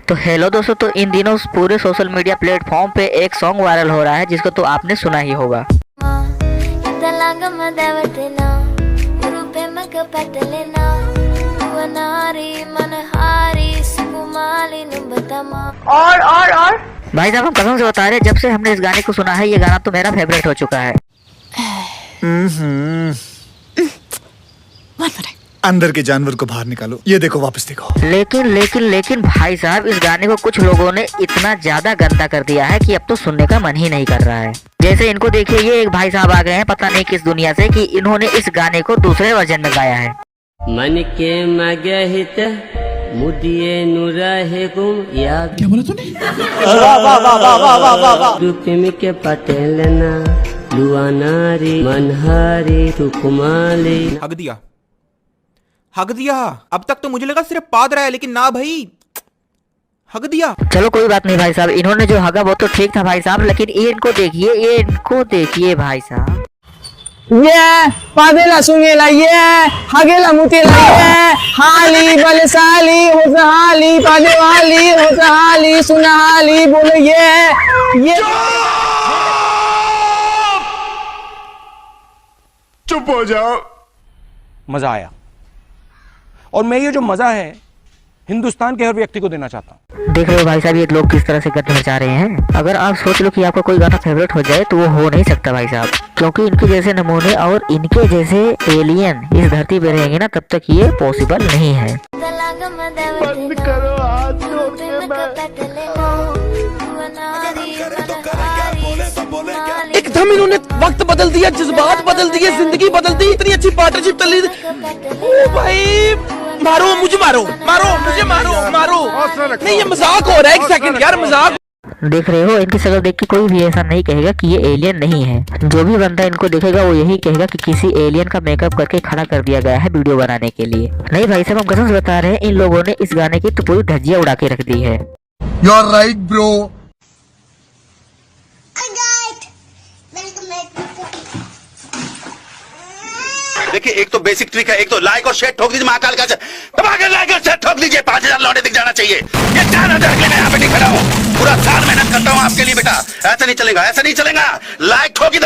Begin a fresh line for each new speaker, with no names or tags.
तो हेलो दोस्तों, तो इन दिनों पूरे सोशल मीडिया प्लेटफॉर्म पे एक सॉन्ग वायरल हो रहा है जिसको तो आपने सुना ही होगा। और भाई साहब, हम कसम से बता रहे हैं, जब से हमने इस गाने को सुना है, ये गाना तो मेरा फेवरेट हो चुका है।
अंदर के जानवर को बाहर निकालो, ये देखो, वापस देखो।
लेकिन भाई साहब, इस गाने को कुछ लोगों ने इतना ज्यादा गंदा कर दिया है कि अब तो सुनने का मन ही नहीं कर रहा है। जैसे इनको देखिए, ये एक भाई साहब आ गए हैं पता नहीं किस दुनिया से कि इन्होंने इस गाने को दूसरे वर्जन में गाया है।
मन के मगहित मुदिए नुराहे गुम याद।
क्या बोला तूने?
रुपिम के पटेल ना लुआनारी मनहारी सुकुमाली।
हक दिया। अब तक तो मुझे लगा सिर्फ पाद रहा है, लेकिन ना भाई, हक दिया।
चलो कोई बात नहीं भाई साहब, इन्होंने जो हगा वो तो ठीक था भाई साहब, लेकिन ये इनको देखिए भाई साहब।
ये पादेला सुंगेला, ये हगेला मुतेला, ये हाली बलसाली होसहाली पादेवाली होसहाली सुनहाली बोले ये
चुप हो जाओ।
मजा आया, और मैं ये जो मजा है हिंदुस्तान के हर व्यक्ति को देना चाहता हूँ।
देख रहे हो भाई साहब, ये लोग किस तरह से गद्दे मचा रहे हैं। अगर आप सोच लो कि आपका कोई गाना फेवरेट हो जाए तो वो हो नहीं सकता भाई साहब, क्योंकि इनके जैसे नमूने और इनके जैसे एलियन इस धरती पे रहेंगे ना, तब तक ये पॉसिबल नहीं है।
बंद करो, हाथ जोड़ के
एकदम इन्होंने वक्त बदल दिया, जज्बात बदल दिए, जिंदगी बदल दी। इतनी अच्छी पार्टनरशिप चल रही थी। ओ भाई, मारो मुझे, मारो मुझे, मारो। नहीं, ये मजाक हो रहा है। एक सेकंड यार, मजाक।
देख रहे हो, इनकी शक्ल देख के कोई भी ऐसा नहीं कहेगा कि ये एलियन नहीं है। जो भी बंदा इनको देखेगा वो यही कहेगा कि किसी एलियन का मेकअप करके खड़ा कर दिया गया है वीडियो बनाने के लिए। नहीं भाई साहब, हम कसम से बता रहे हैं, इन लोगों ने इस गाने की तो पूरी धज्जियां उड़ा के रख दी है।
You are right bro.
देखिए, एक तो बेसिक ट्रिक है, एक तो लाइक और शेयर ठोक दीजिए, महाकाल का लाइक और शेयर ठोक दीजिए। 5000 लौटे दिख जाना चाहिए। ये 4000 के लिए मैं यहाँ पे नहीं खड़ा हूँ, पूरा साल मेहनत करता हूँ आपके लिए बेटा। ऐसा नहीं चलेगा, ऐसा नहीं चलेगा। लाइक ठोकी